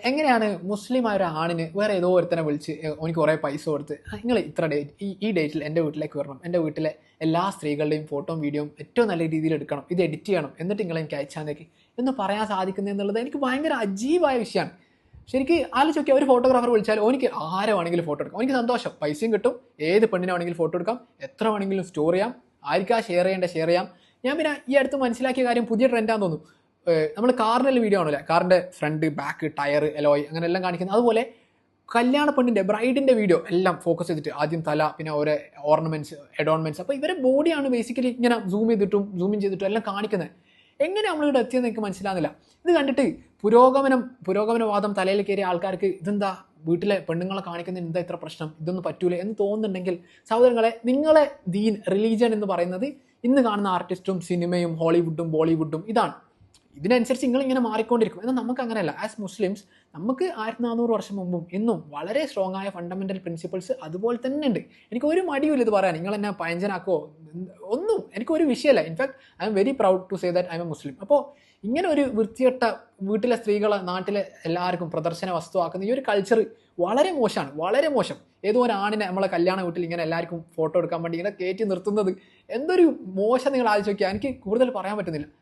എങ്ങനെയാണ് മുസ്ലിമായ ഒരു ആണിന് വേറെ ഏതോ ഒരുത്തനെ വിളിച്ച് എനിക്ക് കുറേ പൈസ കൊടുത്ത് നിങ്ങൾ ഇത്ര ഡേറ്റ് ഈ ഡേറ്റിൽ എൻ്റെ വീട്ടിലേക്ക് വരണം, എൻ്റെ വീട്ടിലെ എല്ലാ സ്ത്രീകളുടെയും ഫോട്ടോയും വീഡിയോയും ഏറ്റവും നല്ല രീതിയിൽ എടുക്കണം, ഇത് എഡിറ്റ് ചെയ്യണം, എന്നിട്ട് നിങ്ങൾ എനിക്ക് അയച്ചാന്നേക്ക് എന്ന് പറയാൻ സാധിക്കുന്നത് എന്നുള്ളത് എനിക്ക് ഭയങ്കര അജീബായ വിഷയമാണ്. ശരിക്ക് ആലോചിച്ച് നോക്കിയാൽ ഒരു ഫോട്ടോഗ്രാഫർ വിളിച്ചാൽ എനിക്ക് ആരെ വേണമെങ്കിലും ഫോട്ടോ എടുക്കാം, എനിക്ക് സന്തോഷം, പൈസയും കിട്ടും, ഏത് പെണ്ണിനെ വേണമെങ്കിലും ഫോട്ടോ എടുക്കാം, എത്ര വേണമെങ്കിലും സ്റ്റോർ ചെയ്യാം, ആർക്കാ ഷെയർ ചെയ്യാം. ഞാൻ പിന്നെ ഈ അടുത്ത് മനസ്സിലാക്കിയ കാര്യം പുതിയ ട്രെൻഡാന്ന് തോന്നുന്നു. നമ്മൾ കാറിൻ്റെ വീഡിയോ ആണല്ലേ, കാറിൻ്റെ ഫ്രണ്ട് ബാക്ക് ടയർ എലോയ് അങ്ങനെ എല്ലാം കാണിക്കുന്നത്. അതുപോലെ കല്യാണ പെണ്ണിൻ്റെ ബ്രൈഡിൻ്റെ വീഡിയോ എല്ലാം ഫോക്കസ് ചെയ്തിട്ട് ആദ്യം തല, പിന്നെ ഓരോ ഓർണമെൻറ്റ്സ് അഡോൺമെൻറ്റ്സ്, അപ്പോൾ ഇവരെ ബോഡിയാണ് ബേസിക്കലി ഇങ്ങനെ സൂം ഇൻ ചെയ്തിട്ടും എല്ലാം കാണിക്കുന്നത്. എങ്ങനെ നമ്മളിവിടെ എത്തിയെന്ന് എനിക്ക് മനസ്സിലാകുന്നില്ല. ഇത് കണ്ടിട്ട് പുരോഗമനവാദം തലയിൽ കയറിയ ആൾക്കാർക്ക് ഇതെന്താ വീട്ടിലെ പെണ്ണുങ്ങളെ കാണിക്കുന്നതിന് എന്താ ഇത്ര പ്രശ്നം, ഇതൊന്നും പറ്റൂലേ എന്ന് തോന്നുന്നുണ്ടെങ്കിൽ സഹോദരങ്ങളെ, നിങ്ങളെ ദീൻ റിലീജിയൻ എന്ന് പറയുന്നത് ഇന്ന് കാണുന്ന ആർട്ടിസ്റ്റും സിനിമയും ഹോളിവുഡും ബോളിവുഡും ഇതാണ്. ഇതിനനുസരിച്ച് നിങ്ങളിങ്ങനെ മാറിക്കൊണ്ടിരിക്കും. എന്നാൽ നമുക്ക് അങ്ങനെയല്ല. ആസ് മുസ്ലിംസ് നമുക്ക് 1400 വർഷം മുമ്പും ഇന്നും വളരെ സ്ട്രോങ് ആയ ഫണ്ടമെൻ്റൽ പ്രിൻസിപ്പിൾസ് അതുപോലെ തന്നെ ഉണ്ട്. എനിക്ക് ഒരു മടിയില്ല ഇത് പറയാൻ. നിങ്ങൾ എന്നെ പയഞ്ചനാക്കോ ഒന്നും എനിക്കൊരു വിഷയമല്ല. In fact I'm very proud to say that I'm a Muslim. അപ്പോൾ ഇങ്ങനെ ഒരു വൃത്തികെട്ട വീട്ടിലെ സ്ത്രീകളെ നാട്ടിലെ എല്ലാവർക്കും പ്രദർശന വസ്തുവാക്കുന്ന ഈ ഒരു കൾച്ചർ വളരെ മോശമാണ്, വളരെ മോശം. ഏതോ ഒരു ആണിനെ നമ്മളെ കല്യാണ വീട്ടിൽ ഇങ്ങനെ എല്ലാവർക്കും ഫോട്ടോ എടുക്കാൻ വേണ്ടി ഇങ്ങനെ കയറ്റി നിർത്തുന്നത് എന്തൊരു മോശം നിങ്ങൾ ആലോചിച്ച് നോക്കിയാൽ. എനിക്ക് കൂടുതൽ പറയാൻ പറ്റുന്നില്ല.